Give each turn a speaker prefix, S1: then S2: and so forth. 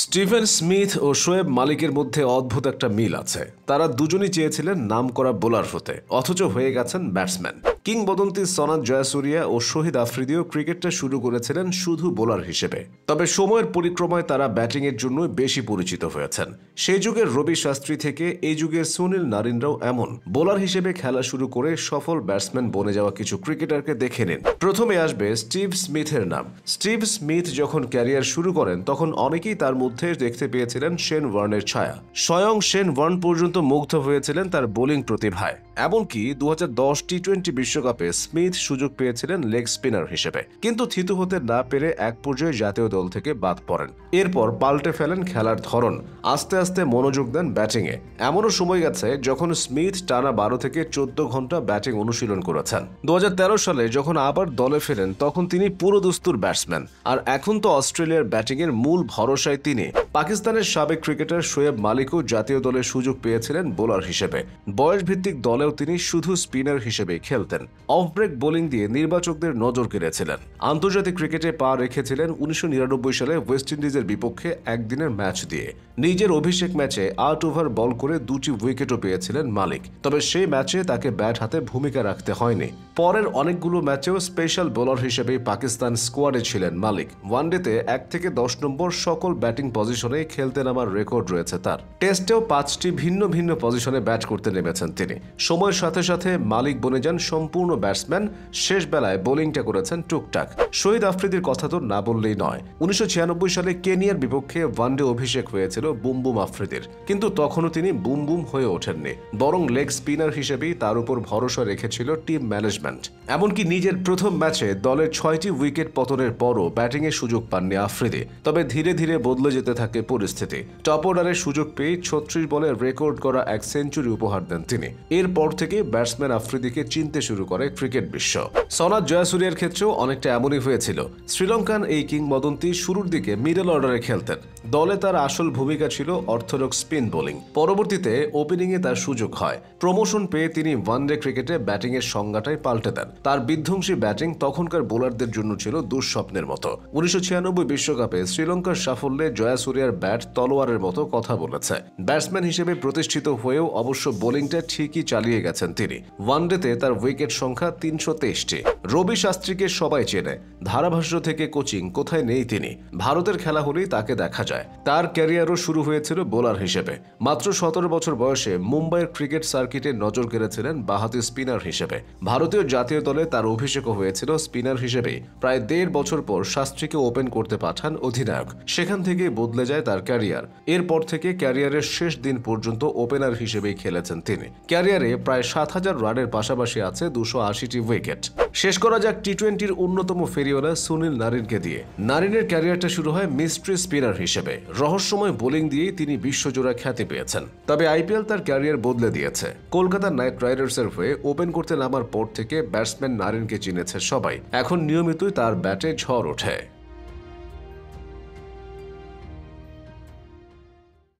S1: Steven Smith ও শোয়েব মালিকের মধ্যে অদ্ভুত একটা মিল আছে। তারা দুজনই চেয়েছিলেন নামকরা বোলার হতে, অথচ হয়ে গেছেন ব্যাটসম্যান। কিংবদন্তি সনাত জয়াসুরিয়া ও শহীদ আফ্রিদিও ক্রিকেটটা শুরু করেছিলেন শুধু বোলার হিসেবে, তবে সময়ের পরিক্রমায় তারা ব্যাটিংয়ের জন্য বেশি পরিচিত হয়েছেন। সেই যুগের রবি শাস্ত্রী থেকে এই যুগের সুনীল নারিনরাও এমন বোলার হিসেবে খেলা শুরু করে সফল ব্যাটসম্যান বনে যাওয়া কিছু ক্রিকেটারকে দেখে নিন। প্রথমে আসবে স্টিভ স্মিথের নাম। স্টিভ স্মিথ যখন ক্যারিয়ার শুরু করেন তখন অনেকেই তার মধ্যে দেখতে পেয়েছিলেন শেন ওয়ার্নের ছায়া। স্বয়ং শেন ওয়ার্ন পর্যন্ত মুগ্ধ হয়েছিলেন তার বোলিং প্রতিভায়। এমনকি 2010 টি-20 বিশ্বকাপে স্মিথ সুযোগ পেয়েছিলেন লেগ স্পিনার হিসেবে, কিন্তু থিতু হতে না পেরে এক পর্যায়ে জাতীয় দল থেকে বাদ পড়েন। এরপর পাল্টে ফেলেন খেলার ধরন, আস্তে আস্তে মনোযোগ দেন ব্যাটিংয়ে। এমনও সময় গেছে যখন স্মিথ টানা 12 থেকে 14 ঘন্টা ব্যাটিং অনুশীলন করেছেন। 2013 সালে যখন আবার দলে ফেরেন তখন তিনি পুরোদস্তুর ব্যাটসম্যান, আর এখন তো অস্ট্রেলিয়ার ব্যাটিংয়ের মূল ভরসায় তিনি। পাকিস্তানের সাবেক ক্রিকেটার শোয়েব মালিকও জাতীয় দলে সুযোগ পেয়েছিলেন বোলার হিসেবে। বয়সভিত্তিক দলেও তিনি শুধু স্পিনার হিসেবে খেলতেন। অফ ব্রেক বোলিং দিয়ে নির্বাচকদের নজর কেড়েছিলেন। আন্তর্জাতিক ক্রিকেটে পা রেখেছিলেন 1999 সালে ওয়েস্ট ইন্ডিজের বিপক্ষে একদিনের ম্যাচ দিয়ে। নিজের অভিষেক ম্যাচে 8 ওভার বল করে 2টি উইকেটও পেয়েছিলেন মালিক, তবে সেই ম্যাচে তাকে ব্যাট হাতে ভূমিকা রাখতে হয়নি। পরের অনেকগুলো ম্যাচেও স্পেশাল বোলার হিসেবে পাকিস্তান স্কোয়াডে ছিলেন মালিক। ওয়ানডেতে 1 থেকে 10 নম্বর সকল ব্যাটিং পজিশনে খেলতে নামার রেকর্ড রয়েছে তার। টেস্টেও 5টি ভিন্ন ভিন্ন পজিশনে ব্যাট করতে নেমেছেন তিনি। সময়ের সাথে সাথে মালিক বনে যান সম্পূর্ণ ব্যাটসম্যান। শেষ বেলায় বোলিংটা করেছেন টুকটাক। শহীদ আফ্রিদির কথা তো না বললেই নয়। 1996 সালে কেনিয়ার বিপক্ষে ওয়ানডে অভিষেক হয়েছিল বুম বুম আফ্রিদির, কিন্তু তখনও তিনি বুম বুম হয়ে ওঠেননি, বরং লেগ স্পিনার হিসেবেই তার উপর ভরসা রেখেছিল টিম ম্যানেজমেন্ট। এমনকি নিজের প্রথম ম্যাচে দলের 6টি উইকেট পতনের পরও ব্যাটিংয়ের সুযোগ পাননি আফ্রিদি। তবে ধীরে ধীরে বদলে যেতে থাকে পরিস্থিতি। টপ অর্ডারের সুযোগ পেয়ে 36 বলে রেকর্ড করা এক সেঞ্চুরি উপহার দেন তিনি। এরপর থেকে ব্যাটসম্যান আফ্রিদিকে চিনতে শুরু করে ক্রিকেট বিশ্ব। সনাত জয়াসুরিয়ার ক্ষেত্রেও অনেকটা এমনই হয়েছিল। শ্রীলঙ্কান এই কিংবদন্তি শুরুর দিকে মিডল অর্ডারে খেলতেন। দলে তার আসল ভূমিকা ছিল অর্থোডক্স স্পিন বোলিং। পরবর্তীতে ওপেনিংয়ে তার সুযোগ হয়। প্রমোশন পেয়ে তিনি ওয়ানডে ক্রিকেটে ব্যাটিংয়ের সংজ্ঞাটাই পাল্টে দেন। তার বিধ্বংসী ব্যাটিং তখনকার বোলারদের জন্য ছিল দুঃস্বপ্নের মতো। 1996 বিশ্বকাপে শ্রীলঙ্কার সাফল্যে জয়াসুরিয়ার ব্যাট তলোয়ারের মতো কথা বলেছে। ব্যাটসম্যান হিসেবে প্রতিষ্ঠিত হয়েও অবশ্য বোলিংটা ঠিকই চালিয়ে গেছেন তিনি। ওয়ানডেতে তার উইকেট সংখ্যা 323টি। রবি শাস্ত্রীকে সবাই চেনে। ধারাভাষ্য থেকে কোচিং কোথায় নেই তিনি। ভারতের খেলা হলেই তাকে দেখা যায়। তার ক্যারিয়ারও শুরু হয়েছিল বোলার হিসেবে। মাত্র 17 বছর বয়সে মুম্বাইয়ের ক্রিকেট সার্কিটে নজর কেড়েছিলেন বাঁহাতি স্পিনার হিসেবে। ভারতীয় জাতীয় দলে তার অভিষেকও হয়েছিল স্পিনার হিসেবে। প্রায় 1.5 বছর পর শাস্ত্রীকে ওপেন করতে পাঠান অধিনায়ক। সেখান থেকে বদলে যায় তার ক্যারিয়ার। এরপর থেকে ক্যারিয়ারের শেষ দিন পর্যন্ত ওপেনার হিসেবেই খেলেছেন তিনি। ক্যারিয়ারে প্রায় 7000 রানের পাশাপাশি আছে 280টি উইকেট। শেষ করা যাক টি-20-র অন্যতম ফেরিওয়ালা সুনীল নারিনকে দিয়ে। নারিনের ক্যারিয়ারটা শুরু হয় মিস্ট্রি স্পিনার হিসেবে। রহস্যময় বোলিং দিয়েই তিনি বিশ্বজোড়া খ্যাতি পেয়েছেন। তবে আইপিএল তার ক্যারিয়ার বদলে দিয়েছে। কলকাতা নাইট রাইডার্সের হয়ে ওপেন করতে নামার পর থেকে ব্যাটসম্যান নারিনকে চিনেছে সবাই। এখন নিয়মিতই তার ব্যাটে ঝড় ওঠে।